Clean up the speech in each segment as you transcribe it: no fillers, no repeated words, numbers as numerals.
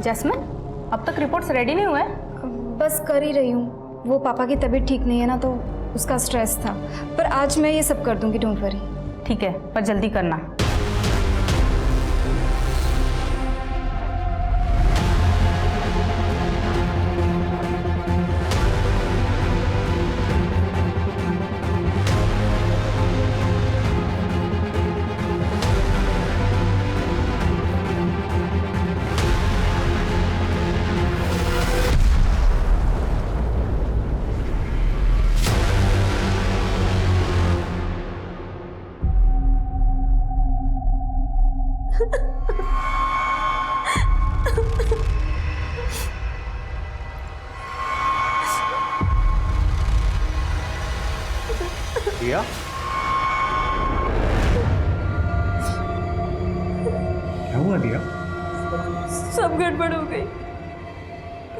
Jasmine, अब तक reports ready नहीं हुए? बस कर ही रही हूँ। वो पापा की तबीयत ठीक नहीं है ना, तो उसका स्ट्रेस था। पर आज मैं ये सब कर दूंगी, डोंट वरी। ठीक है, पर जल्दी करना। दिया? क्या हुआ दिया? सब गड़बड़ हो गई।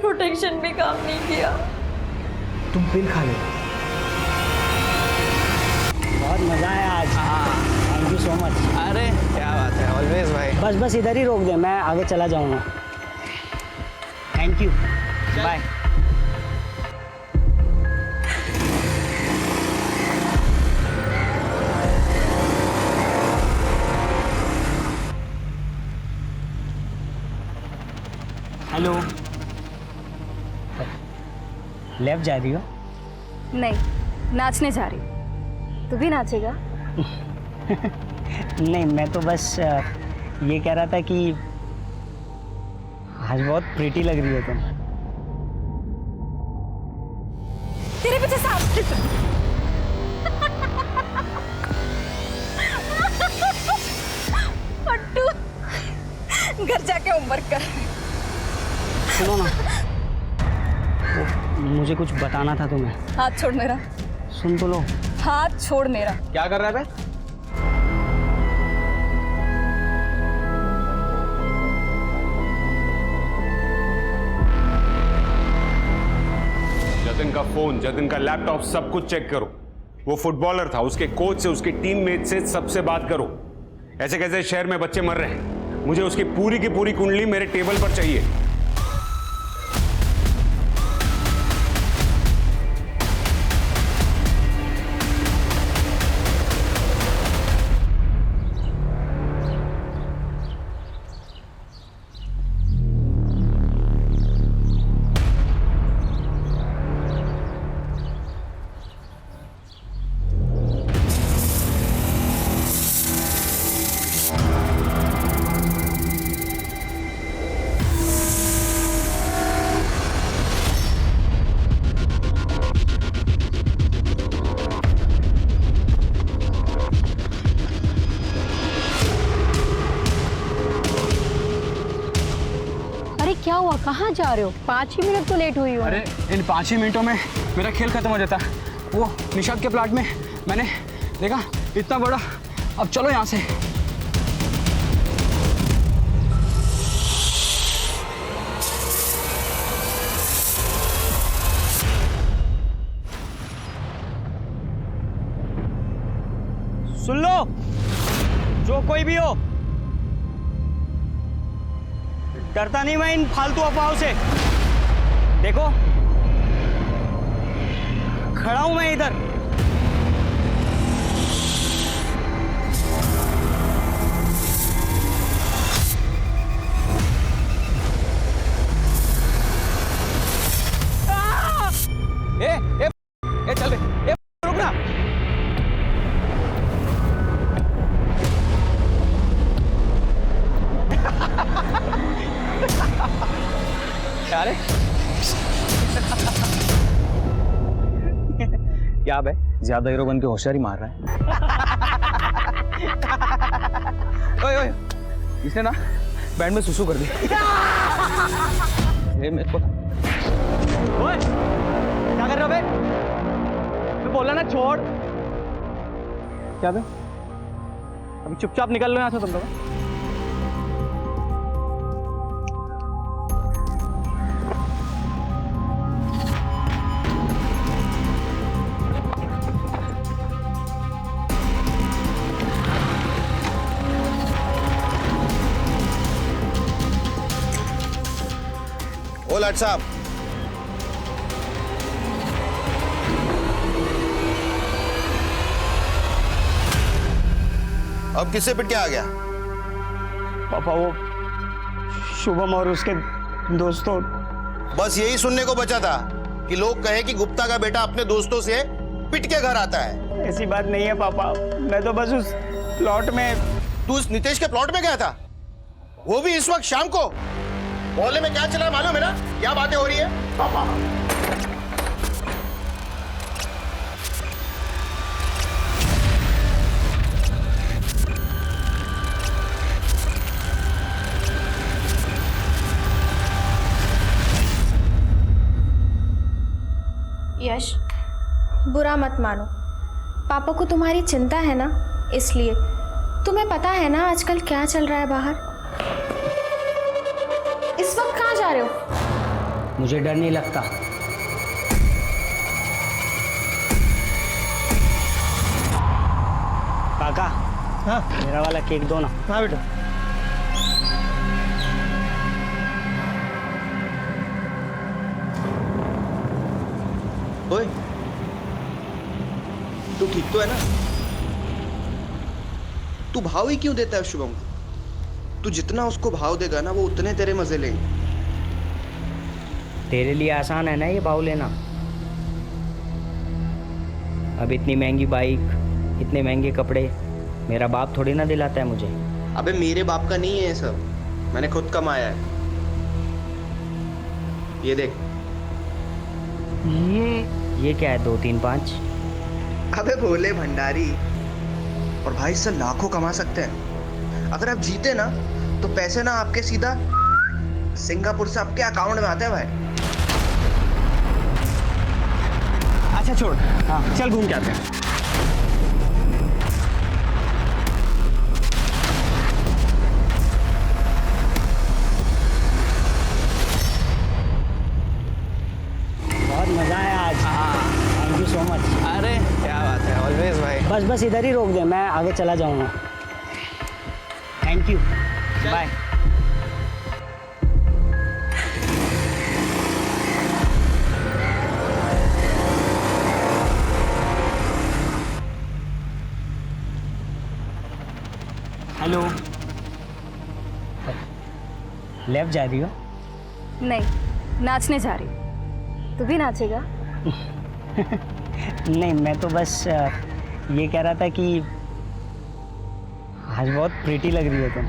प्रोटेक्शन भी काम नहीं किया। तुम पिल खा ले। बहुत मजा आया आज। Thank you so much. अरे क्या बात है, ऑलवेज भाई। बस इधर ही रोक दे, मैं आगे चला जाऊंगा। Thank you, bye. Hello, left जा रही हो? नहीं, नाचने जा रही हूँ। तू भी नाचेगा? नहीं, मैं तो बस ये कह रहा था कि आज बहुत प्रीटी लग रही हो तुम। तेरे पीछे सांप। पट्टू, घर जाके होमवर्क कर। सुनो ना, मुझे कुछ बताना था तुम्हें। हाथ छोड़ मेरा। सुन तो लो। हाथ छोड़ मेरा। क्या कर रहा है? जतिन का फोन, जतिन का लैपटॉप, सब कुछ चेक करो। वो फुटबॉलर था, उसके कोच से, उसके टीममेट से सबसे बात करो। ऐसे कैसे शहर में बच्चे मर रहे हैं, मुझे उसकी पूरी की पूरी कुंडली मेरे टेबल पर चाहिए। क्या हुआ, कहाँ जा रहे हो? 5 ही मिनट तो लेट हुई हो। अरे इन 5 ही मिनटों में मेरा खेल खत्म हो जाता। वो निशाद के प्लाट में मैंने देखा इतना बड़ा। अब चलो यहाँ से। सुन लो, जो कोई भी हो, डरता नहीं मैं इन फालतू अफवाहों से। देखो, खड़ा हूं मैं इधर। ए चल रहे, रुक ना। अरे क्या बे, ज्यादा हीरो बन के होशियारी मार रहा है। ओए ओए, इसने ना बैंड में सुसु कर दी। ये मेरे को ओए, क्या कर रहे हो बे? मैं बोला ना छोड़। क्या बे, अभी चुपचाप निकल लो यहाँ से तुम लोग। लाट साहब। अब किससे पिट के आ गया? पापा वो शुभम और उसके दोस्तों। बस यही सुनने को बचा था कि लोग कहे कि गुप्ता का बेटा अपने दोस्तों से पिट के घर आता है। ऐसी बात नहीं है पापा, मैं तो बस उस प्लॉट में। तू उस नितेश के प्लॉट में गया था, वो भी इस वक्त शाम को? मोहल्ले में क्या चल रहा है मालूम है ना? क्या बातें हो रही है पापा? यश, बुरा मत मानो, पापा को तुम्हारी चिंता है ना, इसलिए। तुम्हें पता है ना आजकल क्या चल रहा है बाहर? इस वक्त कहाँ जा रहे हो? मुझे डर नहीं लगता। काका, हाँ मेरा वाला केक दो ना। हाँ बेटा। ओए, तू ठीक तो है ना? तू भाव ही क्यों देता है शुभम को? तू जितना उसको भाव देगा ना, वो उतने तेरे मजे लेंगे। तेरे लिए आसान है ना ये भाव लेना। अब इतनी महंगी बाइक, इतने महंगे कपड़े मेरा बाप थोड़ी ना दिलाता है मुझे। अबे मेरे बाप का नहीं है ये सब, मैंने खुद कमाया है। ये देख। ये क्या है? 2 3 5? अबे भोले भंडारी, और भाई इससे लाखों कमा सकते हैं। अगर आप जीते ना तो पैसे ना आपके सीधा सिंगापुर से आपके अकाउंट में आते हैं भाई। अच्छा छोड़, हाँ चल घूम के आते हैं। बहुत मजा आया आज। Thank you so much. अरे क्या बात है, ऑलवेज भाई। बस इधर ही रोक दे, मैं आगे चला जाऊंगा। Thank you, bye. Hello, left जा रही हो? नहीं, नाचने जा रही हूँ। तू भी नाचेगा? नहीं, मैं तो बस ये कह रहा था कि आज बहुत प्रीटी लग रही हो तुम।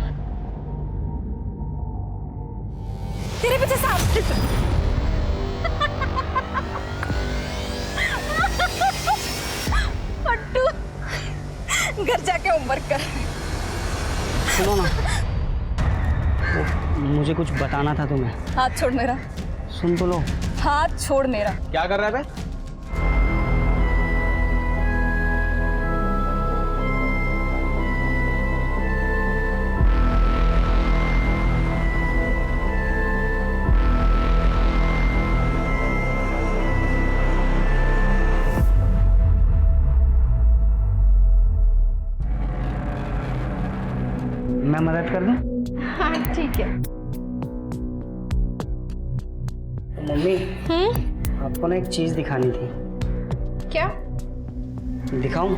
तेरे पीछे सांप। पट्टू, घर जाके होमवर्क कर। सुनो ना, मुझे कुछ बताना था तुम्हें। हाथ छोड़ मेरा। सुन तो लो। हाथ छोड़ मेरा। क्या कर रहा है? मैं मदद कर दूं? हाँ ठीक है। मम्मी, आपको ना एक चीज दिखानी थी। क्या? दिखाऊं?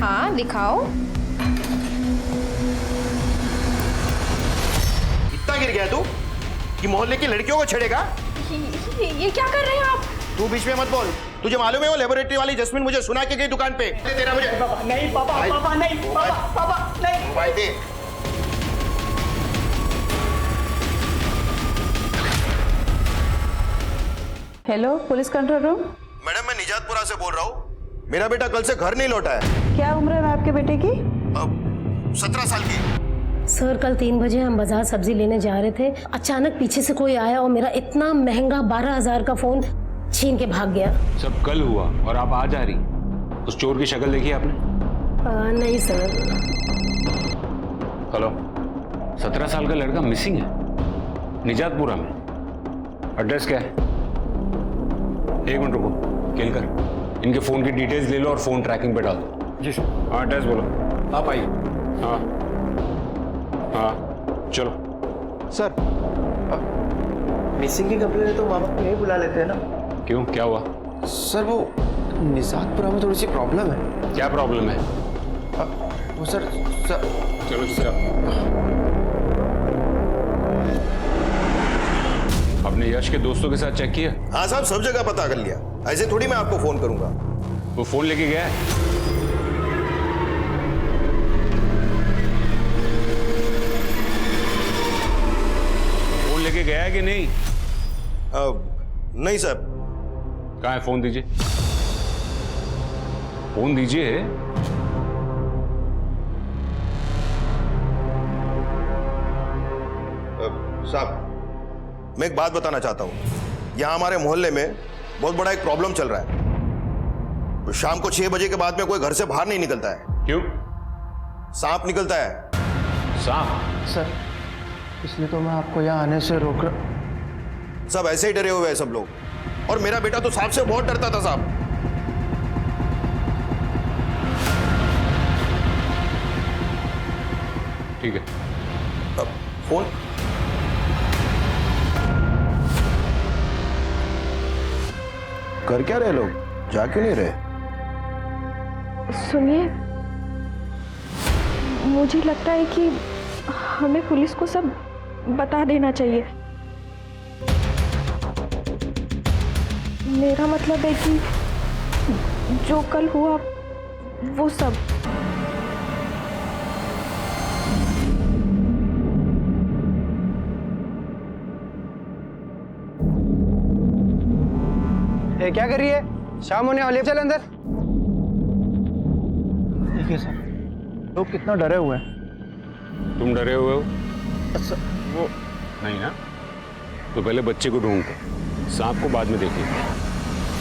हाँ दिखाओ। इतना गिर गया तू कि मोहल्ले की लड़कियों को छेड़ेगा? ये क्या कर रहे हैं आप? तू बीच में मत बोल। तुझे मालूम है वो लेबोरेटरी वाली जस्मिन मुझे सुना के गई दुकान पे। दे तेरा मुझे। पापा नहीं, पापा भाई, पापा नहीं, पापा पापा नहीं। मोबाइल दे। Hello, police control room. Madam मैं निजातपुरा से बोल रहा हूँ। मेरा बेटा कल से घर नहीं लौटा है। क्या उम्र है आपके बेटे की? 17 साल की। सर कल 3 बजे हम बाजार सब्जी लेने जा रहे थे, अचानक पीछे से कोई आया और मेरा इतना महंगा 12,000 का फोन छीन के भाग गया। सब कल हुआ और आप आज आ रही। उस चोर की शक्ल देखी आपने? नहीं सर। हेलो, 17 साल का लड़का मिसिंग है निजातपुरा में। एड्रेस क्या है? 1 मिनट रुको, केलकर इनके फोन की डिटेल्स ले लो और फोन ट्रैकिंग पे डाल दो। जी सर। हाँ एड्रेस बोलो। आप आइए। हाँ हाँ चलो। सर मिसिंग की कंप्लेन है तो माँ बाप को यही बुला लेते हैं ना। क्यों, क्या हुआ? सर वो निजातपुरा में थोड़ी सी प्रॉब्लम है। क्या प्रॉब्लम है? वो सर चलो सर, आपने यश के दोस्तों के साथ चेक किया? हाँ साहब, सब जगह पता कर लिया। ऐसे थोड़ी मैं आपको फोन करूंगा। वो फोन लेके गया है? फोन लेके गया है कि नहीं? नहीं सर। कहाँ है फोन? दीजिए फोन, दीजिए। साहब मैं एक बात बताना चाहता हूं। यहां हमारे मोहल्ले में बहुत बड़ा एक प्रॉब्लम चल रहा है। शाम को 6 बजे के बाद में कोई घर से बाहर नहीं निकलता है। क्यों? सांप निकलता है। सांप? सर इसलिए तो मैं आपको यहाँ आने से रोक रहा। सब ऐसे ही डरे हुए हैं सब लोग, और मेरा बेटा तो सांप से बहुत डरता था साहब। ठीक है। अब फोन कर क्या रहे लोग, जा क्यों नहीं रहे? सुनिए, मुझे लगता है कि हमें पुलिस को सब बता देना चाहिए। मेरा मतलब है कि जो कल हुआ वो सब। ये क्या कर रही है? शाम होने वाली है, चल अंदर। देखिए सर, लोग कितना डरे हुए हैं। तुम डरे हुए हो? अच्छा, वो नहीं ना, तो पहले बच्चे को ढूंढते, सांप को बाद में देखिए।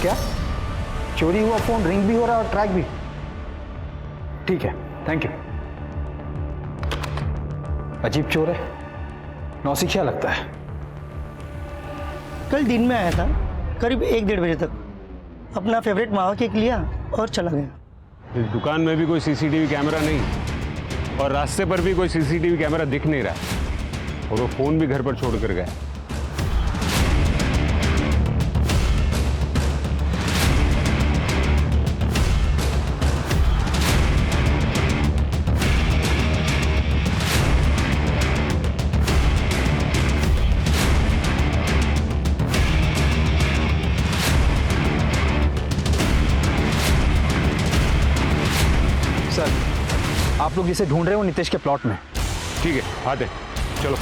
क्या चोरी हुआ फोन रिंग भी हो रहा है और ट्रैक भी? ठीक है, थैंक यू। अजीब चोर है, नौसिखिया लगता है। कल दिन में आया था करीब 1-1:30 बजे तक, अपना फेवरेट मावा केक लिया और चला गया। इस दुकान में भी कोई सीसीटीवी कैमरा नहीं, और रास्ते पर भी कोई सीसीटीवी कैमरा दिख नहीं रहा, और वो फोन भी घर पर छोड़कर गया। सर, आप लोग जिसे ढूंढ रहे हो नितेश के प्लॉट में। ठीक है, आते चलो।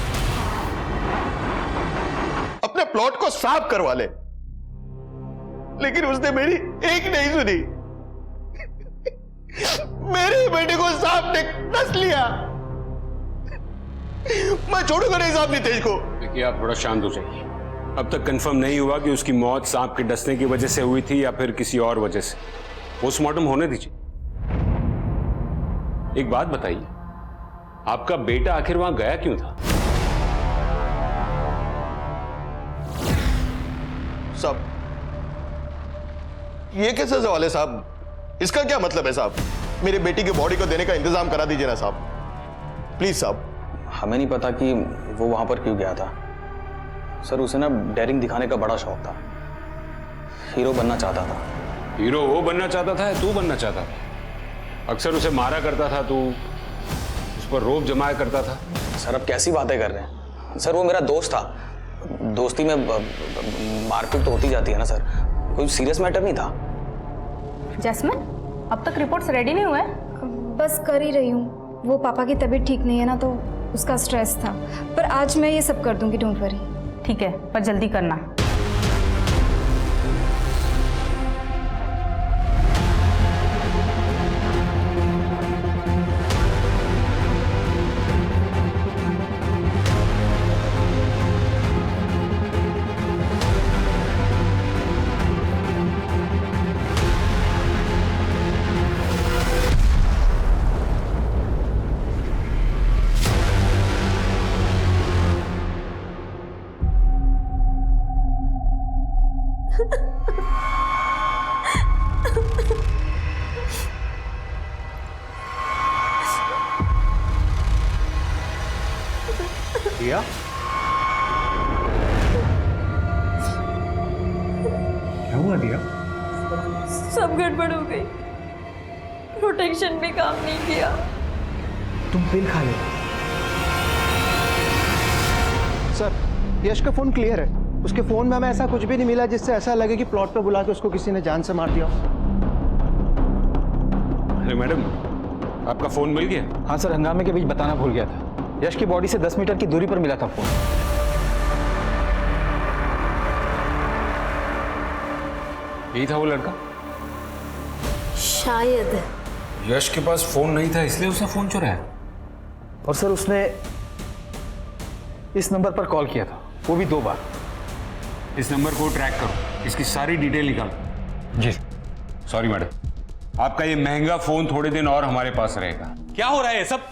अपने प्लॉट को साफ करवा ले, लेकिन उसने मेरी एक नहीं सुनी। मेरे बेटे को सांप ने डस लिया। मैं छोड़ूंगा नहीं साहब नितेश को। देखिए, आप थोड़ा शांत हो जाइए। अब तक कंफर्म नहीं हुआ कि उसकी मौत सांप के डसने की वजह से हुई थी या फिर किसी और वजह से। पोस्टमार्टम होने दीजिए। एक बात बताइए, आपका बेटा आखिर वहां गया क्यों था? साहब ये कैसे सवाल है साहब? इसका क्या मतलब है साहब? मेरे बेटी की बॉडी को देने का इंतजाम करा दीजिए ना साहब, प्लीज साहब। हमें नहीं पता कि वो वहां पर क्यों गया था सर। उसे ना डेयरिंग दिखाने का बड़ा शौक था, हीरो बनना चाहता था। हीरो वो बनना चाहता था या तू बनना चाहता था? अक्सर उसे मारा करता था तू, उस पर रोब जमाया करता था। सर अब कैसी बातें कर रहे हैं सर? वो मेरा दोस्त था, दोस्ती में मारपीट तो होती जाती है ना सर, कोई सीरियस मैटर नहीं था। जैस्मिन, अब तक रिपोर्ट्स रेडी नहीं हुए? बस कर ही रही हूँ। वो पापा की तबीयत ठीक नहीं है ना, तो उसका स्ट्रेस था। पर आज मैं ये सब कर दूंगी, डोंट वरी। ठीक है, पर जल्दी करना। दिया, हुआ दिया? सब गड़बड़ हो गई, प्रोटेक्शन भी काम नहीं किया। तुम पिल खा ले। सर, यश का फोन क्लियर है। उसके फोन में हमें ऐसा कुछ भी नहीं मिला जिससे ऐसा लगे कि प्लॉट पर बुला के उसको किसी ने जान से मार दिया। अरे मैडम, आपका फोन मिल गया? हाँ सर, हंगामे के बीच बताना भूल गया था। यश की बॉडी से 10 मीटर की दूरी पर मिला था फोन। यही था वो लड़का? शायद। यश के पास फोन नहीं था इसलिए उसने फोन चुराया। और सर उसने इस नंबर पर कॉल किया था, वो भी 2 बार। इस नंबर को ट्रैक करो, इसकी सारी डिटेल निकालो। जी। सॉरी मैडम, आपका ये महंगा फोन थोड़े दिन और हमारे पास रहेगा। क्या हो रहा है ये सब?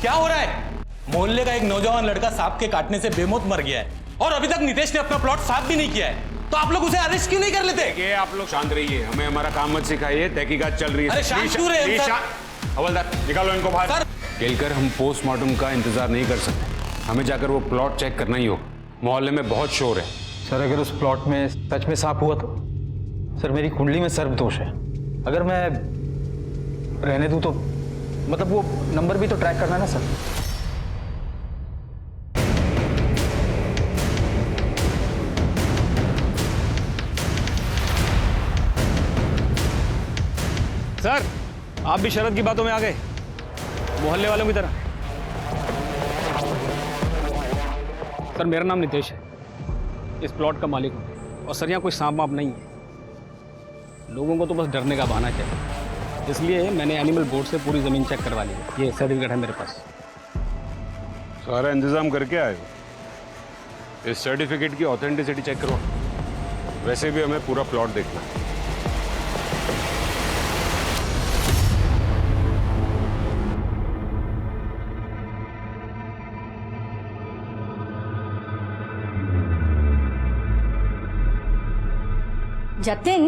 क्या हो रहा है? मोहल्ले का एक नौजवान लड़का सांप के काटने से बेमौत मर गया है और अभी तक नितेश ने अपना प्लॉट साफ भी नहीं किया है, तो आप लोग उसे अरेस्ट क्यों नहीं कर लेते? ये आप लोग शांत रहिए, हमें हमारा काम मत सिखाइए, तहकीकात चल रही है। अरे शांत क्यों रहे सर? हवलदार, निकालो इनको बाहर। केलकर, हम पोस्टमार्टम का इंतजार नहीं कर सकते, हमें जाकर वो प्लॉट चेक करना ही होगा। मोहल्ले में बहुत शोर है। सर, अगर उस प्लॉट में सच में सांप हुआ तो? सर, मेरी कुंडली में सर्प दोष है। अगर मैं रहने दूं तो मतलब वो नंबर भी तो ट्रैक करना है ना सर। सर, आप भी शरद की बातों में आ गए, मोहल्ले वालों की तरह। सर, मेरा नाम नितेश है, इस प्लॉट का मालिक हूँ। और सर, यहाँ कोई सांप वाप नहीं है, लोगों को तो बस डरने का बहाना चाहिए, इसलिए मैंने एनिमल बोर्ड से पूरी ज़मीन चेक करवा ली है। ये सर्टिफिकेट है मेरे पास। सारा इंतजाम करके आए हो? इस सर्टिफिकेट की ऑथेंटिसिटी चेक करो। वैसे भी हमें पूरा प्लॉट देखना है। जतिन,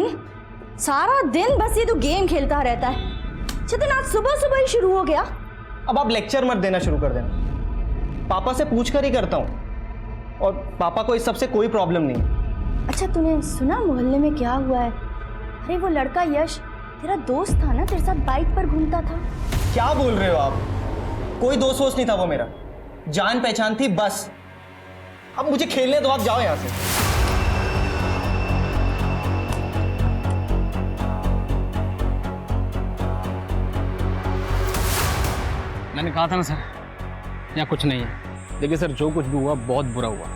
सारा दिन बस ये तो गेम खेलता रहता है। जतिन, आज सुबह सुबह ही शुरू हो गया। अब आप लेक्चर मत देना शुरू कर देना, पापा से पूछ कर ही करता हूँ, और पापा को इस सब से कोई प्रॉब्लम नहीं है। अच्छा, तूने सुना मोहल्ले में क्या हुआ है? अरे वो लड़का यश तेरा दोस्त था ना, तेरे साथ बाइक पर घूमता था। क्या बोल रहे हो आप? कोई दोस्त वोस्त नहीं था वो मेरा, जान पहचान थी बस। अब मुझे खेलने दो, आप जाओ यहाँ से। मैंने कहा था ना सर, यहाँ कुछ नहीं है। देखिए सर, जो कुछ भी हुआ बहुत बुरा हुआ,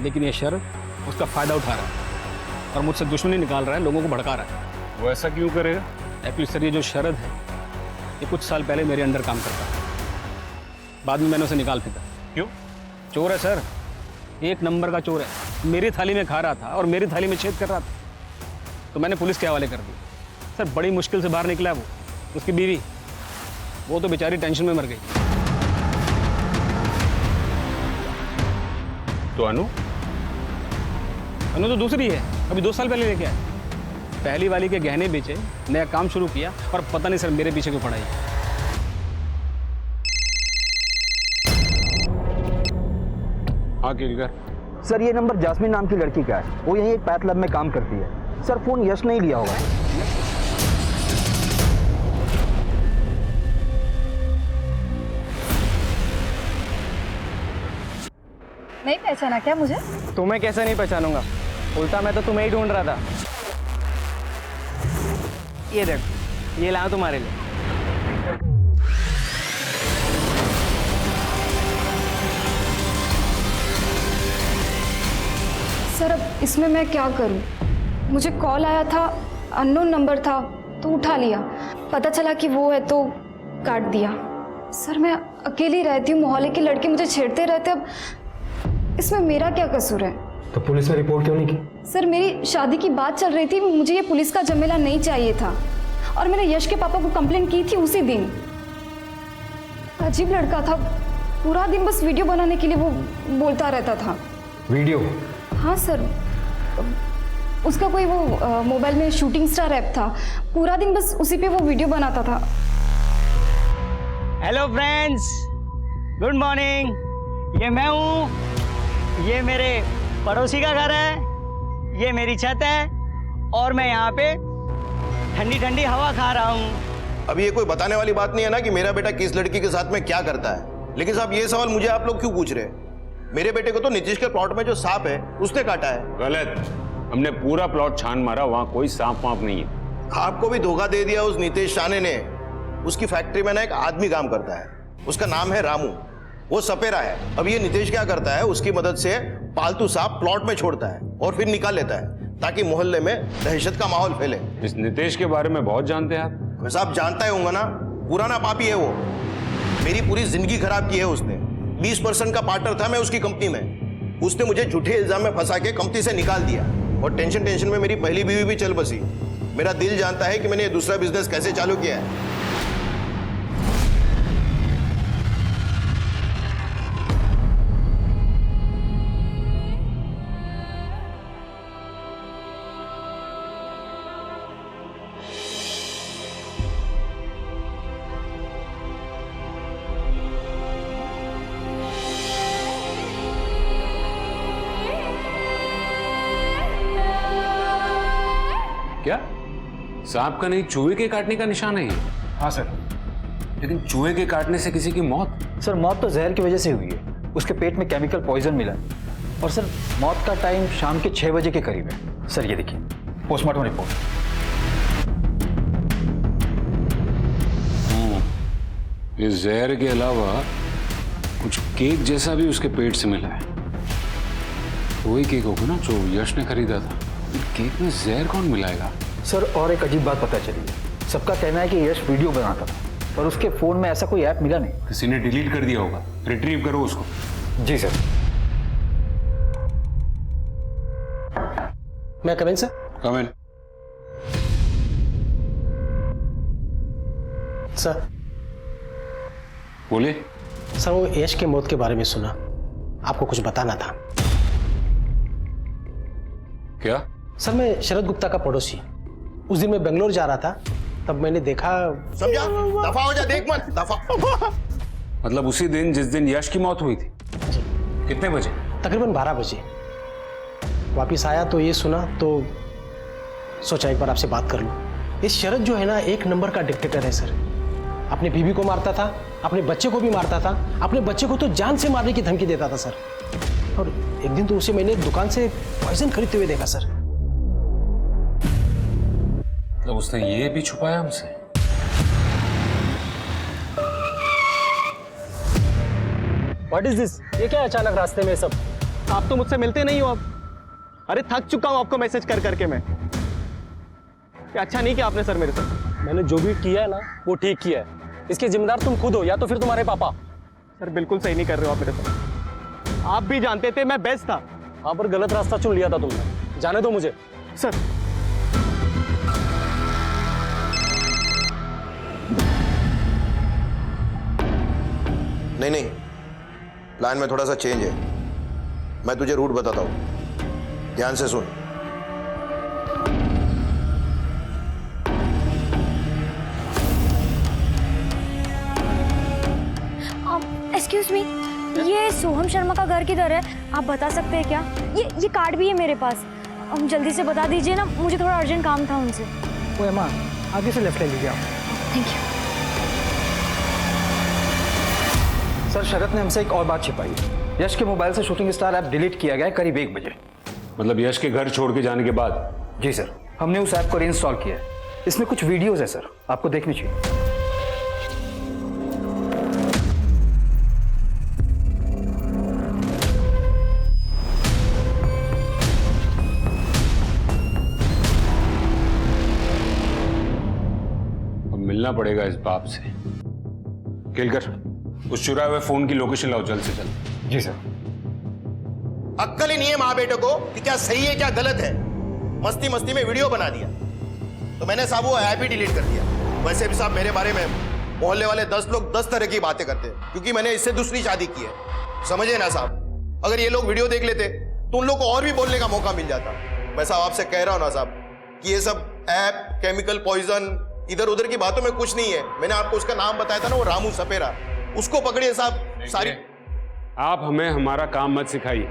लेकिन ये शरद उसका फ़ायदा उठा रहा है और मुझसे दुश्मनी निकाल रहा है, लोगों को भड़का रहा है। वो ऐसा क्यों करेगा? एक्चुअली सर, ये जो शरद है ये कुछ साल पहले मेरे अंडर काम करता था, बाद में मैंने उसे निकाल फेंका। क्यों? चोर है सर, 1 नंबर का चोर है। मेरी थाली में खा रहा था और मेरी थाली में छेद कर रहा था, तो मैंने पुलिस के हवाले कर दिया। सर, बड़ी मुश्किल से बाहर निकला है वो, उसकी बीवी, वो तो बेचारी टेंशन में मर गई। तो अनु तो दूसरी है, अभी 2 साल पहले लेके आए। पहली वाली के गहने बेचे, नया काम शुरू किया, और पता नहीं सर मेरे पीछे क्यों पड़ा है। हाँ केलकर, सर, ये नंबर जास्मिन नाम की लड़की का है, वो यहीं एक पैथ लैब में काम करती है। सर, फोन यश नहीं लिया होगा। नहीं पहचाना क्या मुझे? तुम्हें कैसे नहीं पहचानूंगा, उल्टा मैं तो तुम्हें ही ढूंढ रहा था। ये देखो, ये लाया तुम्हारे लिए। सर, अब इसमें मैं क्या करूं? मुझे कॉल आया था, अननोन नंबर था तो उठा लिया, पता चला कि वो है तो काट दिया। सर, मैं अकेली रहती हूँ, मोहल्ले के लड़के मुझे छेड़ते रहते, अब इसमें मेरा क्या कसूर है? तो पुलिस में रिपोर्ट क्यों नहीं की? सर, मेरी शादी की बात चल रही थी, मुझे ये पुलिस का झमेला नहीं चाहिए था, और मैंने यश के पापा को कंप्लेंट की थी उसी दिन। अजीब लड़का था, पूरा दिन बस वीडियो बनाने के लिए वो बोलता रहता था। वीडियो? हाँ सर, उसका कोई वो मोबाइल में शूटिंग स्टार ऐप था, पूरा दिन बस उसी पे वो वीडियो बनाता था। Hello friends, good morning. ये मैं हूँ, ये मेरे पड़ोसी का घर है, ये मेरी छत है, और मैं यहाँ पे ठंडी ठंडी हवा खा रहा हूँ। अब ये कोई बताने वाली बात नहीं है ना कि मेरा बेटा किस लड़की के साथ में क्या करता है। लेकिन साहब ये सवाल मुझे आप लोग क्यों पूछ रहे हैं? मेरे बेटे को तो नीतीश के प्लॉट में जो सांप है उसने काटा है। गलत। हमने पूरा प्लॉट छान मारा, वहां कोई सांप वाप नहीं है। आपको भी धोखा दे दिया उस नीतीश शाने ने। उसकी फैक्ट्री में ना एक आदमी काम करता है, उसका नाम है रामू, वो सपेरा है। अब ये नीतीश क्या करता है, उसकी मदद से पालतू सांप प्लॉट में छोड़ता है और फिर निकाल लेता है ताकि मोहल्ले में दहशत का माहौल फैले। इस नीतीश के बारे में बहुत जानते हैं आप। साहब जानता ही होगा ना, पुराना पापी है वो। मेरी पूरी जिंदगी खराब की है उसने। 20% का पार्टनर था मैं उसकी कंपनी में। उसने मुझे झूठे इल्जाम में फंसा के कंपनी से निकाल दिया और टेंशन में मेरी पहली बीवी भी चल बसी। मेरा दिल जानता है कि मैंने ये दूसरा बिजनेस कैसे चालू किया है। क्या सांप का नहीं, चूहे के काटने का निशान है ये? हाँ सर। लेकिन चूहे के काटने से किसी की मौत? सर मौत तो जहर की वजह से हुई है। उसके पेट में केमिकल पॉइजन मिला है। और सर मौत का टाइम शाम के 6 बजे के करीब है। सर ये देखिए पोस्टमार्टम रिपोर्ट। इस जहर के अलावा कुछ केक जैसा भी उसके पेट से मिला है। तो वही केक होगा ना जो यश ने खरीदा था। केक में जहर कौन मिलाएगा? सर और एक अजीब बात पता चली है। सबका कहना है कि यश वीडियो बनाता था और उसके फोन में ऐसा कोई ऐप मिला नहीं। किसी ने डिलीट कर दिया होगा। रिट्रीव करो उसको। जी सर। मैं कम इन सर? कम इन। सर बोलिए। सर वो यश के मौत के बारे में सुना, आपको कुछ बताना था। क्या? सर मैं शरद गुप्ता का पड़ोसी। उस दिन मैं बेंगलोर जा रहा था, तब मैंने देखा। समझा? दफा हो जा, देख मत, दफा। मतलब उसी दिन जिस दिन यश की मौत हुई थी? कितने बजे? तकरीबन 12 बजे। वापिस आया तो ये सुना तो सोचा एक बार आपसे बात कर लूं। ये शरद जो है ना, एक नंबर का डिक्टेटर है सर। अपनी बीवी को मारता था, अपने बच्चे को भी मारता था। अपने बच्चे को तो जान से मारने की धमकी देता था सर। और एक दिन तो उसे मैंने दुकान से पॉइजन खरीदते हुए देखा सर। तो उसने ये भी छुपाया हमसे? What is this? ये क्या अचानक रास्ते में सब? आप तो मुझसे मिलते नहीं हो अब। अरे थक चुका हूं आपको मैसेज कर करके मैं। क्या अच्छा नहीं किया आपने सर मेरे साथ? मैंने जो भी किया है ना वो ठीक किया है। इसके जिम्मेदार तुम खुद हो या तो फिर तुम्हारे पापा। सर बिल्कुल सही नहीं कर रहे हो आप मेरे साथ। आप भी जानते थे मैं बेस्ट था। हाँ पर गलत रास्ता चुन लिया था तुमने। जाने दो मुझे। सर नहीं, प्लान में थोड़ा सा चेंज है। मैं तुझे रूट बताता हूं, ध्यान से सुन। एक्सक्यूज मी, ये सोहम शर्मा का घर किधर है? आप बता सकते हैं क्या? ये कार्ड भी है मेरे पास। जल्दी से बता दीजिए ना, मुझे थोड़ा अर्जेंट काम था उनसे। वो एमा आगे से लेफ्ट ले लीजिए आप। Thank you. सर शरद ने हमसे एक और बात छिपाई है। यश के मोबाइल से शूटिंग स्टार ऐप डिलीट किया गया है करीब 1 बजे। मतलब यश के घर छोड़ के जाने के बाद? जी सर, हमने उस ऐप को रीइंस्टॉल किया है। इसमें कुछ वीडियोस है सर, आपको देखनी चाहिए। मिलना पड़ेगा इस बाप से। केलकर उस चुराए हुए फोन की लोकेशन लाओ जल्द से जल्द। जी सर। अक्कल ही नहीं है माँ बेटे को कि क्या सही है क्या गलत है। मस्ती मस्ती में वीडियो बना दिया तो मैंने साहब वो ऐप ही डिलीट कर दिया। वैसे भी साहब मेरे बारे में मोहल्ले वाले 10 लोग 10 तरह की बातें करते हैं क्योंकि मैंने इससे दूसरी शादी की है। समझे ना साहब? अगर ये लोग वीडियो देख लेते तो उन लोग को और भी बोलने का मौका मिल जाता। मैं साहब आपसे कह रहा हूं ना साहब कि ये सब ऐप, केमिकल पॉइजन, इधर उधर की बातों में कुछ नहीं है। मैंने आपको उसका नाम बताया था ना, वो रामू सपेरा। उसको पकड़िए साहब। सारी आप हमें हमारा काम मत सिखाइए।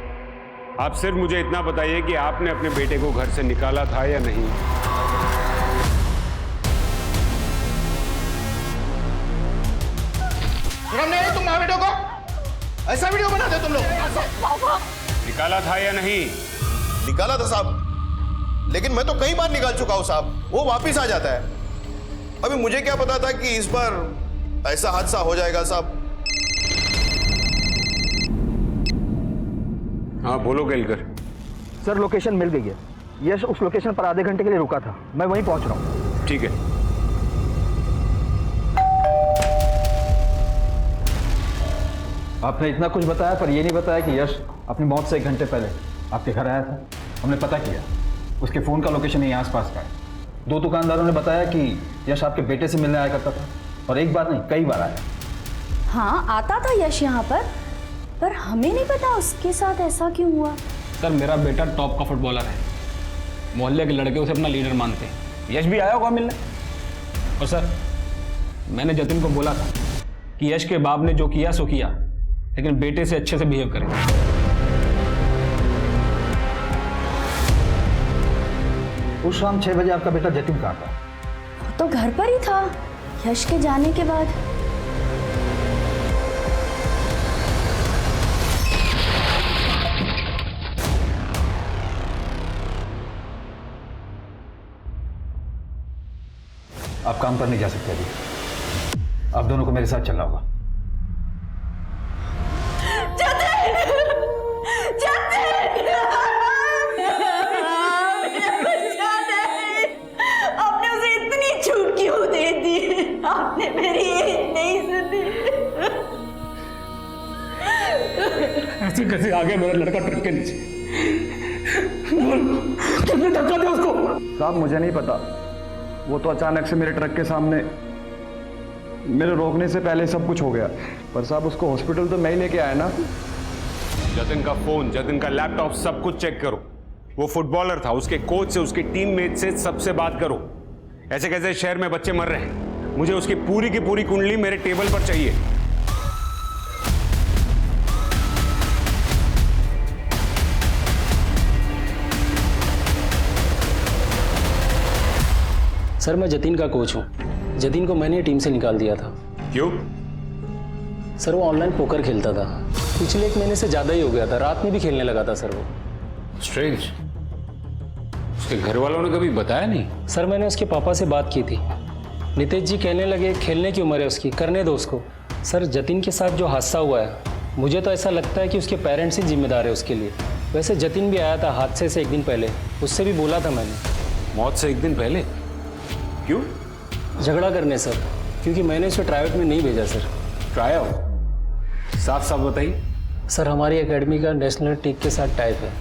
आप सिर्फ मुझे इतना बताइए कि आपने अपने बेटे को घर से निकाला था या नहीं। शर्म नहीं आई तुम माँ बेटों को? ऐसा वीडियो बनाते तुम लोग? निकाला था या नहीं? निकाला था साहब, लेकिन मैं तो कई बार निकाल चुका हूं साहब, वो वापिस आ जाता है। अभी मुझे क्या पता था कि इस बार ऐसा हादसा हो जाएगा साहब। हाँ बोलो केलकर। सर लोकेशन मिल गई है। यश उस लोकेशन पर आधे घंटे के लिए रुका था, मैं वहीं पहुंच रहा हूँ। ठीक है। आपने इतना कुछ बताया पर यह नहीं बताया कि यश अपनी मौत से 1 घंटे पहले आपके घर आया था। हमने पता किया, उसके फ़ोन का लोकेशन यहीं आसपास का है। 2 दुकानदारों ने बताया कि यश आपके बेटे से मिलने आया करता था, और एक बार नहीं कई बार आया। हाँ आता था यश यहाँ पर हमें नहीं पता उसके साथ ऐसा क्यों हुआ। सर मेरा बेटा टॉप का फुटबॉलर है, मोहल्ले के लड़के उसे अपना लीडर मानते हैं। यश भी आया होगा मिलने। और सर मैंने जतिन को बोला था कि यश के बाप ने जो किया सो किया, लेकिन बेटे से अच्छे से बिहेव करें। उस शाम 6 बजे आपका बेटा जतिन कहाँ था? वो तो घर पर ही था यश के जाने के बाद। आप काम पर नहीं जा सकते अभी, आप दोनों को मेरे साथ चलना होगा। आपने उसे इतनी छूट क्यों दे दी? आपने मेरी नहीं सुनी। ऐसे कैसे आ गया मेरा लड़का ट्रक के नीचे? किसने धक्का दिया उसको? साहब मुझे नहीं पता, वो तो अचानक से मेरे ट्रक के सामने मेरे रोकने से पहले सब कुछ हो गया। पर साहब उसको हॉस्पिटल तो मैं ही लेके आया ना। जतिन का फोन, जतिन का लैपटॉप सब कुछ चेक करो। वो फुटबॉलर था, उसके कोच से, उसके टीममेट से सबसे बात करो। ऐसे कैसे शहर में बच्चे मर रहे हैं, मुझे उसकी पूरी की पूरी कुंडली मेरे टेबल पर चाहिए। सर मैं जतिन का कोच हूँ। जतिन को मैंने टीम से निकाल दिया था। क्यों? सर वो ऑनलाइन पोकर खेलता था, पिछले 1 महीने से ज़्यादा ही हो गया था, रात में भी खेलने लगा था सर वो। स्ट्रेंज। उसके घर वालों ने कभी बताया नहीं? सर मैंने उसके पापा से बात की थी, नितेश जी कहने लगे खेलने की उम्र है उसकी, करने दो उसको। सर जतिन के साथ जो हादसा हुआ है, मुझे तो ऐसा लगता है कि उसके पेरेंट्स ही जिम्मेदार है उसके लिए। वैसे जतिन भी आया था हादसे से 1 दिन पहले, उससे भी बोला था मैंने। मौत से 1 दिन पहले? क्यों? झगड़ा करने सर, क्योंकि मैंने उसे ट्राई आउट में नहीं भेजा सर। Try out? साफ साफ बताइए। सर हमारी एकेडमी का नेशनल टीम के साथ टाइप है।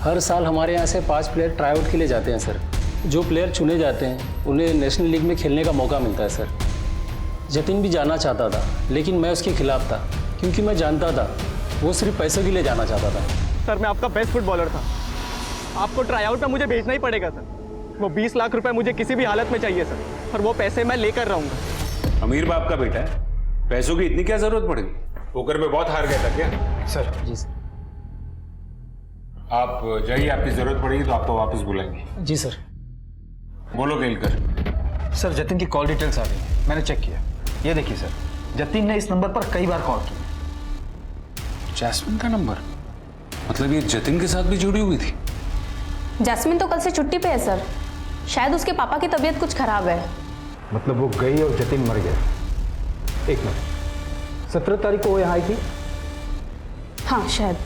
हर साल हमारे यहाँ से 5 प्लेयर ट्राई आउट के लिए जाते हैं सर। जो प्लेयर चुने जाते हैं उन्हें नेशनल लीग में खेलने का मौका मिलता है सर। जतिन भी जाना चाहता था, लेकिन मैं उसके खिलाफ था, क्योंकि मैं जानता था वो सिर्फ पैसों के लिए जाना चाहता था। सर मैं आपका बेस्ट फुटबॉलर था, आपको ट्राई आउट में मुझे भेजना ही पड़ेगा सर। वो 20 लाख रुपए मुझे किसी भी हालत में चाहिए सर, और वो पैसे मैं लेकर रहूंगा। अमीर बाप का बेटा है, पैसों की इतनी क्या जरूरत पड़ेगी? पोकर में बहुत हार गया था क्या? सर जी सर। आप जाइए, आपकी जरूरत पड़ेगी तो आपको वापस बुलाएंगे। जी सर। बोलो केलकर। सर जतिन की कॉल डिटेल्स आ गई, मैंने चेक किया। ये देखिए सर, जतिन ने इस नंबर पर कई बार कॉल की। जैस्मिन का नंबर? मतलब ये जतिन के साथ भी जुड़ी हुई थी? जैस्मिन तो कल से छुट्टी पे है सर, शायद उसके पापा की तबीयत कुछ खराब है। मतलब वो गई और जतिन मर गया? 1 मिनट, 17 तारीख को वो यहाँ आई थी? हाँ शायद।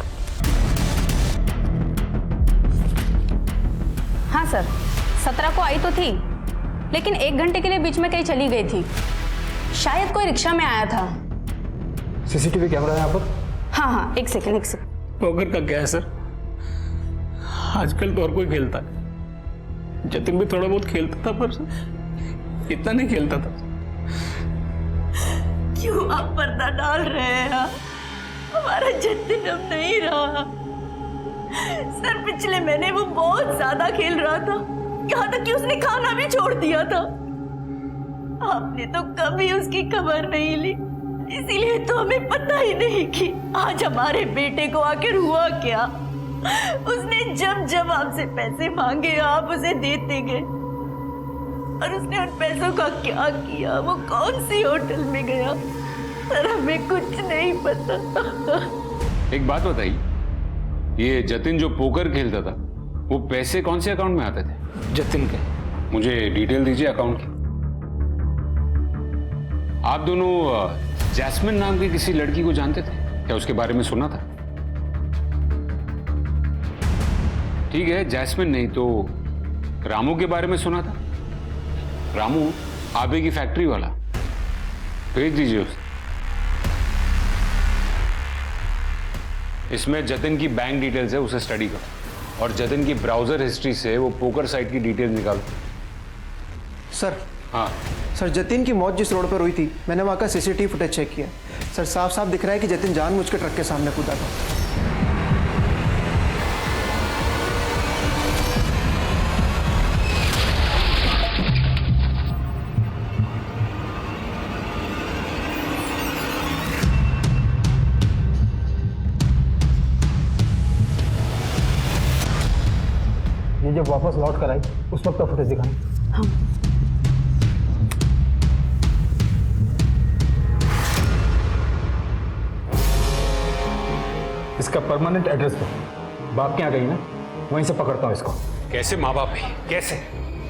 हाँ सर 17 को आई तो थी, लेकिन 1 घंटे के लिए बीच में कहीं चली गई थी, शायद कोई रिक्शा में आया था। सीसीटीवी कैमरा है यहाँ पर? हाँ 1 सेकंड। पोकर का क्या है सर, आजकल तो और कोई खेलता है। जतिन भी थोड़ा बहुत खेलता था, पर इतना नहीं खेलता था। क्यों आप पर्दा डाल रहे हैं? हमारा जतिन अब नहीं रहा सर। पिछले महीने वो बहुत ज्यादा खेल रहा था, यहाँ तक कि उसने खाना भी छोड़ दिया था। आपने तो कभी उसकी खबर नहीं ली, इसीलिए तो हमें पता ही नहीं कि आज हमारे बेटे को आखिर हुआ क्या। उसने जब जब आपसे पैसे मांगे आप उसे देते गए, और उसने उन पैसों का क्या किया? वो कौन सी होटल में गया? सर हमें कुछ नहीं पता। एक बात बताइए, ये जतिन जो पोकर खेलता था वो पैसे कौन से अकाउंट में आते थे? जतिन के। मुझे डिटेल दीजिए अकाउंट की। आप दोनों जैस्मिन नाम की किसी लड़की को जानते थे क्या? उसके बारे में सुना था? ठीक है, जैस्मिन नहीं तो रामू के बारे में सुना था? रामू आबे की फैक्ट्री वाला, भेज दीजिए उसे। इसमें जतिन की बैंक डिटेल्स है, उसे स्टडी करो और जतिन की ब्राउजर हिस्ट्री से वो पोकर साइट की डिटेल्स निकालो। सर। हाँ सर, जतिन की मौत जिस रोड पर हुई थी मैंने वहाँ का सीसीटीवी फुटेज चेक किया। सर साफ साफ दिख रहा है कि जतिन जानबूझ के ट्रक के सामने कूदा था। ये जब वापस लौट कर आई उस वक्त का फुटेज दिखाएं। हाँ। इसका परमानेंट एड्रेस दो। बाप के यहाँ गई ना, वहीं से पकड़ता हूँ इसको। कैसे माँ बाप है? कैसे?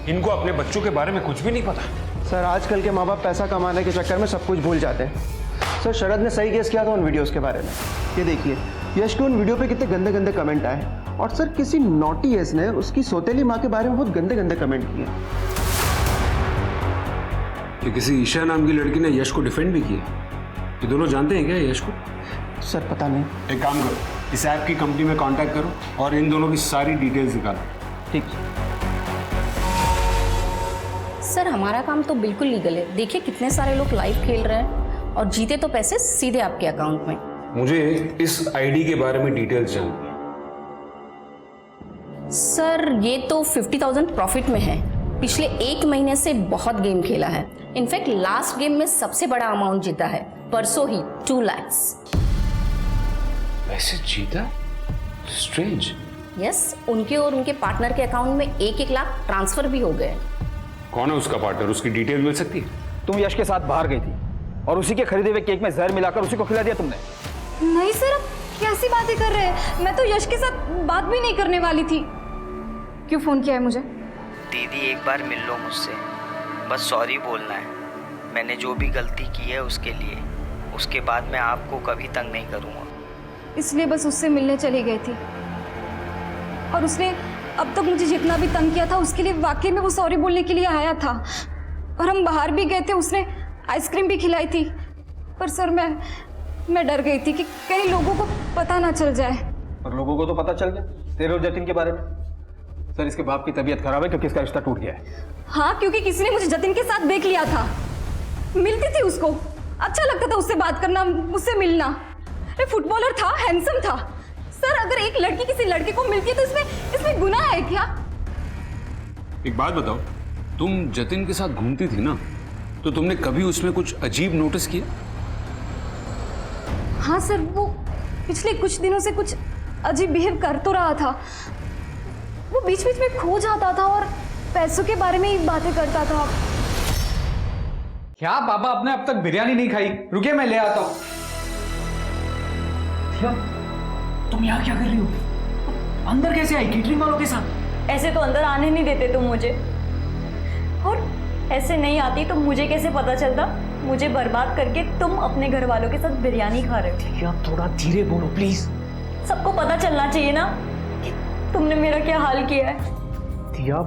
इनको अपने बच्चों के बारे में कुछ भी नहीं पता। सर आजकल के माँ बाप पैसा कमाने के चक्कर में सब कुछ भूल जाते हैं। सर शरद ने सही गेस किया था उन वीडियोस के बारे में। ये देखिए यश के उन वीडियो पे कितने गंदे गंदे कमेंट आए, और सर किसी नॉटी एस ने उसकी सौतेली माँ के बारे में बहुत गंदे गंदे कमेंट किए। कि किसी ईशा नाम की लड़की ने यश को डिफेंड भी किया। ये दोनों जानते हैं क्या यश को? सर पता नहीं। एक काम करो, इस ऐप की कंपनी में कांटेक्ट करो और इन दोनों की सारी डिटेल्स निकालो। ठीक। सर हमारा काम तो बिल्कुल लीगल है। देखिए कितने सारे लोग लाइव खेल रहे हैं और जीते तो पैसे सीधे आपके अकाउंट में। मुझे इस आईडी के बारे में डिटेल्स जाननी है। सर ये तो 50,000 प्रॉफिट में है। पिछले 1 महीने से बहुत गेम खेला है। इनफैक्ट लास्ट गेम में सबसे बड़ा अमाउंट जीता है, परसों ही 2 लाख। वैसे जीता? स्ट्रेंज। यस, उनके और उनके पार्टनर के अकाउंट में 1-1 लाख ट्रांसफर भी हो गए। कौन है उसका पार्टनर? उसकी डिटेल मिल सकती है? तुम यश के साथ बाहर गई थी और उसी के खरीदे हुए केक में जहर मिलाकर उसी को खिला दिया तुमने। नहीं सर, आप कैसी बातें कर रहे हैं? मैं तो यश के साथ बात भी नहीं करने वाली थी। क्यों फोन किया है मुझे? दीदी एक बार मिल लो मुझसे, बस सॉरी बोलना है। मैंने जो भी गलती की है उसके लिए, उसके बाद मैं आपको कभी तंग नहीं करूँगा। इसलिए बस उससे मिलने चली गई थी, और उसने अब तक मुझे जितना भी तंग किया था उसके लिए वाकई में वो सॉरी बोलने के लिए आया था। और हम बाहर भी गए थे, उसने आइसक्रीम भी खिलाई थी। पर सर मैं डर गई थी कि कहीं लोगों को पता ना चल जाए। और लोगों को तो पता चल गया तेरे और जतिन के बारे में। सर इसके बाप की तबीयत खराब है क्योंकि इसका रिश्ता टूट गया है। हाँ, क्योंकि किसी ने मुझे जतिन के साथ देख लिया था। मिलती थी उसको, अच्छा लगता था उससे बात करना, उससे मिलना। अरे फुटबॉलर था, हैंडसम था। सर अगर एक लड़की किसी लड़के को मिलती है तो इसमें गुनाह है क्या? एक बात बताओ, तुम जतिन के साथ घूमती थी ना, तो तुमने कभी उसमें कुछ अजीब नोटिस किया? हाँ सर, वो पिछले कुछ दिनों से कुछ अजीब बिहेव कर तो रहा था। वो बीच बीच में खो जाता था और पैसों के बारे में ही बातें करता था। क्या पापा आपने अब तक बिरयानी नहीं खाई? रुकिए मैं ले आता हूँ। तुम यहाँ क्या कर रही हो? अंदर कैसे आई केटरिंग वालों के साथ? ऐसे तो अंदर आने नहीं देते तुम मुझे, और ऐसे नहीं आती तो मुझे कैसे पता चलता? मुझे बर्बाद करके तुम अपने घर वालों के साथ बिरयानी खा रहे हो। क्या थोड़ा धीरे बोलो प्लीज। सबको पता चलना चाहिए ना कि तुमने मेरा क्या हाल किया है। दिया,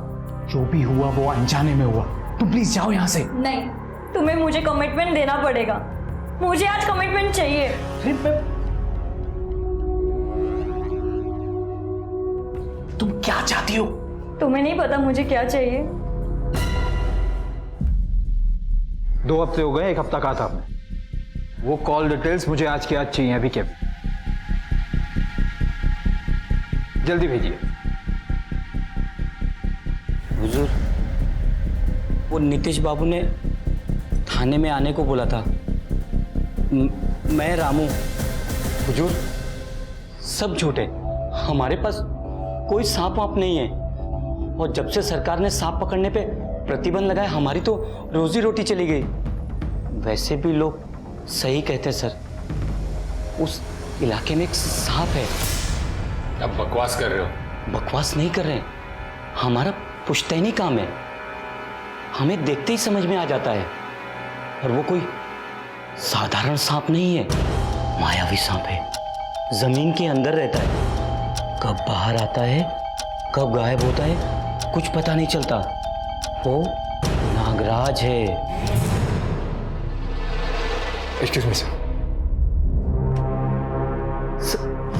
जो भी हुआ वो अनजाने में हुआ। तुम प्लीज जाओ यहाँ से। नहीं, तुम्हें मुझे कमिटमेंट देना पड़ेगा। मुझे आज कमिटमेंट चाहिए। तुम क्या चाहती हो? तुम्हें नहीं पता मुझे क्या चाहिए? 2 हफ्ते हो गए, 1 हफ्ता कहा था आपने। वो कॉल डिटेल्स मुझे आज के आज चाहिए, अभी के अभी। जल्दी भेजिए। हुजूर, वो नीतीश बाबू ने थाने में आने को बोला था। मैं रामू। हुजूर, सब झूठे। हमारे पास कोई सांप वाप नहीं है, और जब से सरकार ने सांप पकड़ने पे प्रतिबंध लगाया, हमारी तो रोजी रोटी चली गई। वैसे भी लोग सही कहते सर, उस इलाके में एक सांप है। अब बकवास कर रहे हो? बकवास नहीं कर रहे हैं, हमारा पुश्तैनी काम है, हमें देखते ही समझ में आ जाता है। और वो कोई साधारण सांप नहीं है, मायावी सांप है, जमीन के अंदर रहता है, कब बाहर आता है कब गायब होता है कुछ पता नहीं चलता। वो नागराज है। Excuse me sir.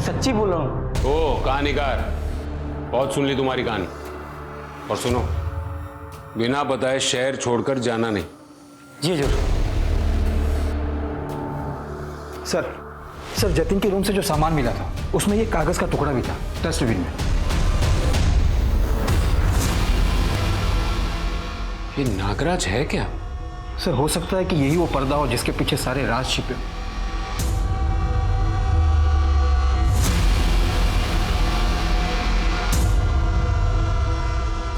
सच्ची बोल रहा हूँ। ओ कहानीकार, बहुत सुन ली तुम्हारी कहानी। और सुनो, बिना बताए शहर छोड़कर जाना नहीं। जी जरूर। सर जतिन के रूम से जो सामान मिला था उसमें ये कागज का टुकड़ा भी था, डस्टबिन में। ये नागराज है क्या? सर हो सकता है कि यही वो पर्दा हो जिसके पीछे सारे राज छिपे।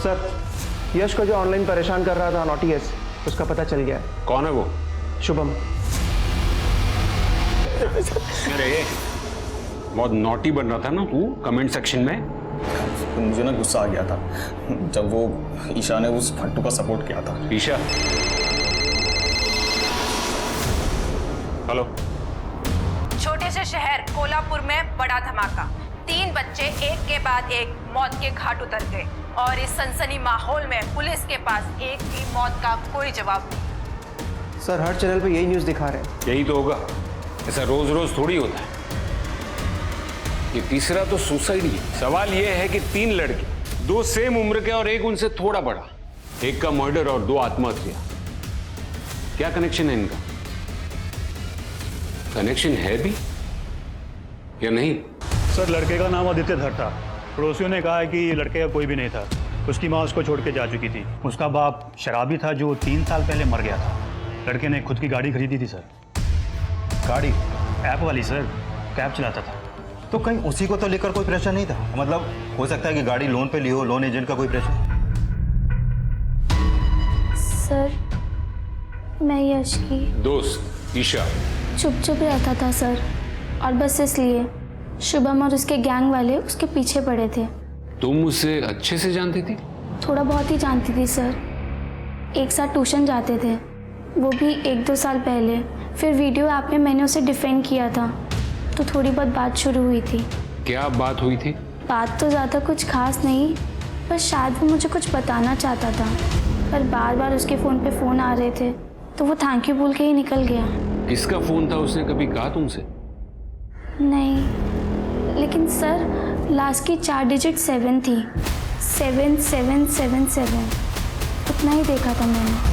सर यश को जो ऑनलाइन परेशान कर रहा था नॉटी एस, उसका पता चल गया है। कौन है वो? शुभम। अरे बहुत नॉटी बन रहा था ना तू कमेंट सेक्शन में। मुझे ना गुस्सा आ गया था जब वो ईशा ने उस फट्टू का सपोर्ट किया था। ईशा? हेलो। छोटे से शहर कोल्हापुर में बड़ा धमाका, 3 बच्चे एक के बाद एक मौत के घाट उतर गए और इस सनसनी माहौल में पुलिस के पास एक भी मौत का कोई जवाब नहीं। सर हर चैनल पे यही न्यूज़ दिखा रहे हैं। यही तो होगा, ऐसा रोज रोज थोड़ी होता है। ये तीसरा तो सुसाइड ही है। सवाल ये है कि 3 लड़के, 2 सेम उम्र के और एक उनसे थोड़ा बड़ा, एक का मर्डर और 2 आत्महत्या। क्या कनेक्शन है इनका? कनेक्शन है भी या नहीं? सर लड़के का नाम आदित्य धर था। पड़ोसियों ने कहा है कि लड़के का कोई भी नहीं था, उसकी माँ उसको छोड़ के जा चुकी थी। उसका बाप शराबी था जो 3 साल पहले मर गया था। लड़के ने खुद की गाड़ी खरीदी थी सर। गाड़ी? ऐप वाली सर, कैब चलाता था। तो कहीं उसी को तो लेकर कोई प्रेशर नहीं था? मतलब हो सकता है कि गाड़ी लोन पे ली हो, लोन एजेंट का कोई प्रेशर? सर मैं यश की दोस्त ईशा। चुप रहता था सर, और बस इसलिए शुभम और उसके गैंग वाले उसके पीछे पड़े थे। तुम उसे अच्छे से जानती थी? थोड़ा बहुत ही जानती थी सर, एक साथ ट्यूशन जाते थे, वो भी 1-2 साल पहले। फिर वीडियो ऐप में मैंने उसे डिफेंड किया था, तो थोड़ी बहुत बात शुरू हुई थी। क्या बात हुई थी? बात तो ज़्यादा कुछ खास नहीं, बस शायद वो मुझे कुछ बताना चाहता था, पर बार बार उसके फ़ोन पे फ़ोन आ रहे थे, तो वो थैंक यू बोल के ही निकल गया। किसका फ़ोन था, उसने कभी कहा तुमसे? नहीं, लेकिन सर लास्ट की 4 डिजिट 7 थी, 7777, उतना ही देखा था मैंने।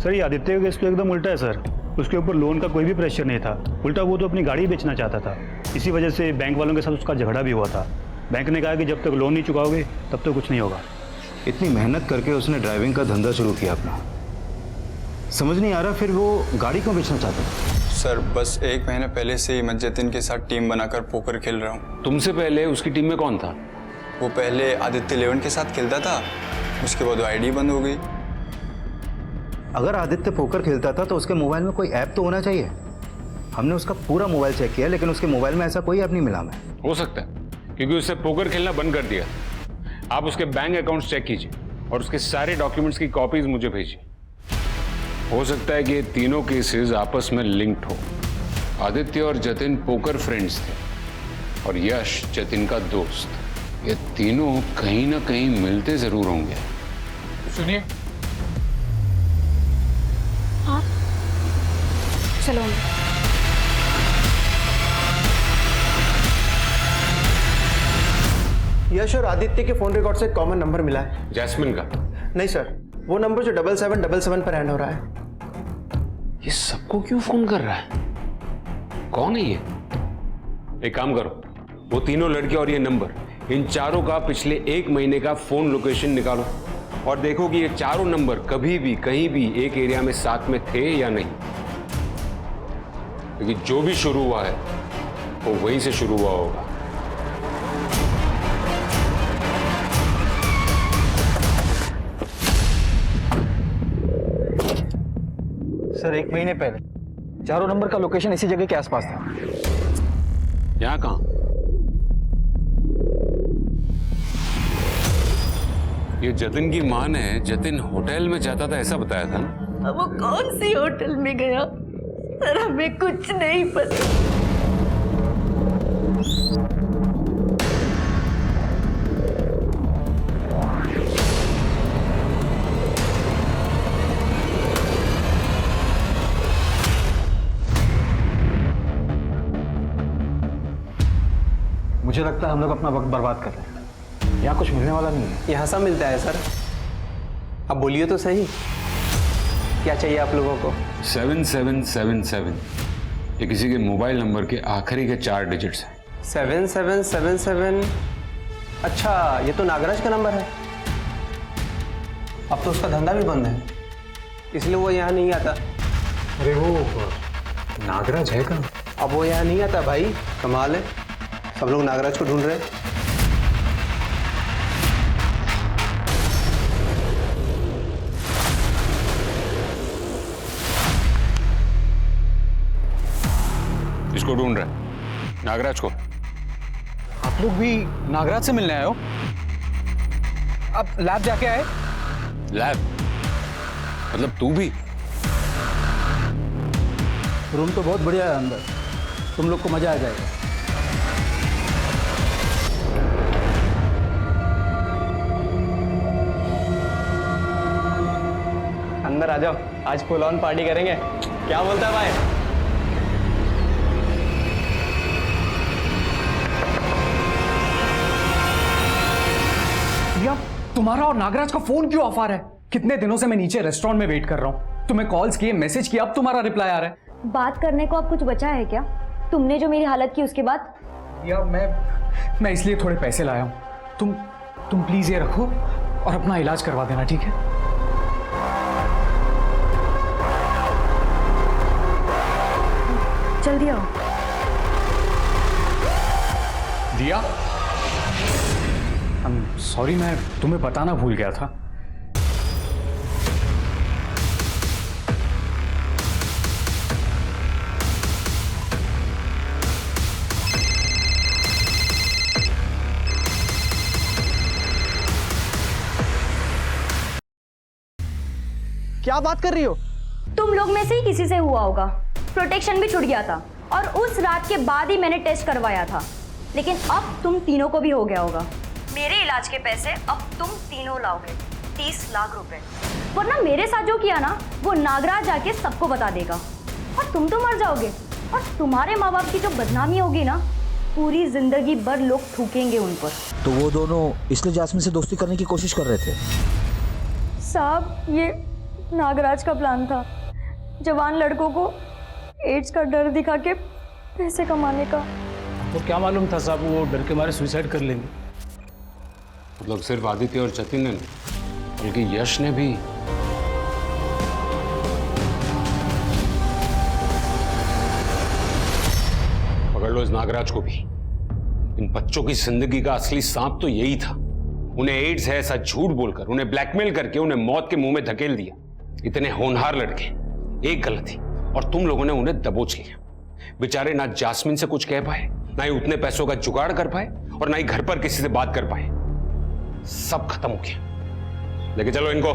सर ये आदित्य का केस तो एकदम उल्टा है सर। उसके ऊपर लोन का कोई भी प्रेशर नहीं था, उल्टा वो तो अपनी गाड़ी बेचना चाहता था। इसी वजह से बैंक वालों के साथ उसका झगड़ा भी हुआ था। बैंक ने कहा कि जब तक लोन नहीं चुकाओगे तब तक कुछ नहीं होगा। इतनी मेहनत करके उसने ड्राइविंग का धंधा शुरू किया अपना, समझ नहीं आ रहा फिर वो गाड़ी क्यों बेचना चाहता था? सर बस 1 महीने पहले से ही मैं जतिन के साथ टीम बनाकर पोकर खेल रहा हूँ। तुमसे पहले उसकी टीम में कौन था? वो पहले आदित्य 11 के साथ खेलता था, उसके बाद वो आईडी बंद हो गई। अगर आदित्य पोकर खेलता था तो उसके मोबाइल में कोई ऐप तो होना चाहिए। हमने उसका पूरा मोबाइल चेक किया लेकिन उसके मोबाइल में ऐसा कोई ऐप नहीं मिला हमें। हो सकता है क्योंकि उसने पोकर खेलना बंद कर दिया। आप उसके बैंक अकाउंट्स चेक कीजिए और उसके सारे डॉक्यूमेंट्स की कॉपीज मुझे भेजिए। हो सकता है कि ये तीनों केसेस आपस में लिंक्ड हो। आदित्य और जतिन पोकर फ्रेंड्स थे और यश जतिन का दोस्त। ये तीनों कहीं ना कहीं मिलते जरूर होंगे। सुनिए, हाँ चलो। यश और आदित्य के फोन रिकॉर्ड से एक कॉमन नंबर मिला है। जैस्मिन का? नहीं सर, वो नंबर जो 7777 पर एंड हो रहा है। ये सबको क्यों फोन कर रहा है? कौन है ये? एक काम करो, वो तीनों लड़के और ये नंबर, इन चारों का पिछले 1 महीने का फोन लोकेशन निकालो और देखो कि ये चारों नंबर कभी भी कहीं भी एक एरिया में साथ में थे या नहीं। क्योंकि जो भी शुरू हुआ है वो वहीं से शुरू हुआ होगा। सर एक 1 महीने पहले चारों नंबर का लोकेशन इसी जगह के आसपास था। यहाँ कहाँ? ये जतिन की मां ने जतिन होटल में जाता था ऐसा बताया था ना? अब वो कौन सी होटल में गया सर, हमें कुछ नहीं पता। मुझे लगता है हम लोग अपना वक्त बर्बाद कर रहे हैं। यहाँ कुछ मिलने वाला नहीं है। यहाँ सब मिलता है सर। अब बोलिए तो सही, क्या चाहिए आप लोगों को? 7777 ये किसी के मोबाइल नंबर के आखिरी के 4 डिजिट्स हैं। 7777। अच्छा, ये तो नागराज का नंबर है। अब तो उसका धंधा भी बंद है, इसलिए वो यहाँ नहीं आता। अरे वो नागराज है कहाँ? अब वो यहाँ नहीं आता भाई, कमाल है। सब लोग नागराज को ढूंढ रहे हैं। इसको ढूंढ रहे हैं, नागराज को। आप लोग भी नागराज से मिलने आए हो? अब लैब जाके आए? लैब? मतलब तू भी? रूम तो बहुत बढ़िया है अंदर, तुम लोग को मजा आ जाएगा। अंदर आ जाओ, आज फुल ऑन पार्टी करेंगे। क्या बोलता है भाई? भैया, तुम्हारा और नागराज का फोन क्यों ऑफ आ रहा है? कितने दिनों से मैं नीचे रेस्टोरेंट में वेट कर रहा हूँ, तुम्हें कॉल्स किए, मैसेज किया, अब तुम्हारा रिप्लाई आ रहा है। बात करने को अब कुछ बचा है क्या? तुमने जो मेरी हालत की उसके बाद? भैया, मैं इसलिए थोड़े पैसे लाया हूँ। तुम प्लीज ये रखो और अपना इलाज करवा देना, ठीक है? जल्दी आओ। दिया, सॉरी, मैं तुम्हें बताना भूल गया था। क्या बात कर रही हो? तुम लोग में से ही किसी से हुआ होगा। प्रोटेक्शन भी छूट गया था और उस रात के बाद ही मैंने टेस्ट करवाया था। लेकिन अब तुम तीनों को भी हो गया होगा। मेरे इलाज के पैसे अब तुम तीनों लाओगे, 30 लाख रुपए। वरना मेरे साथ जो किया ना, वो नागराज आके सबको बता देगा और तुम तो मर जाओगे। और तुम्हारे माँ बाप की जो बदनामी होगी ना, पूरी जिंदगी भर लोग थूकेंगे उन पर। तो वो दोनों इसलिए जास्मिन से दोस्ती करने की कोशिश कर रहे थे? साहब, ये नागराज का प्लान था, जवान लड़कों को एड्स का डर दिखा के पैसे कमाने का। तो क्या मालूम था साहब, वो डर के मारे सुसाइड कर लेंगे। मतलब सिर्फ आदित्य और जतिन ने, बल्कि यश ने भी। पकड़ लो इस नागराज को भी। इन बच्चों की जिंदगी का असली सांप तो यही था। उन्हें एड्स है ऐसा झूठ बोलकर, उन्हें ब्लैकमेल करके उन्हें मौत के मुंह में धकेल दिया। इतने होनहार लड़के, एक गलती और तुम लोगों ने उन्हें दबोच लिया। बेचारे ना जास्मिन से कुछ कह पाए, ना ही उतने पैसों का जुगाड़ कर पाए, और ना ही घर पर किसी से बात कर पाए। सब खत्म हो गया। लेके चलो इनको।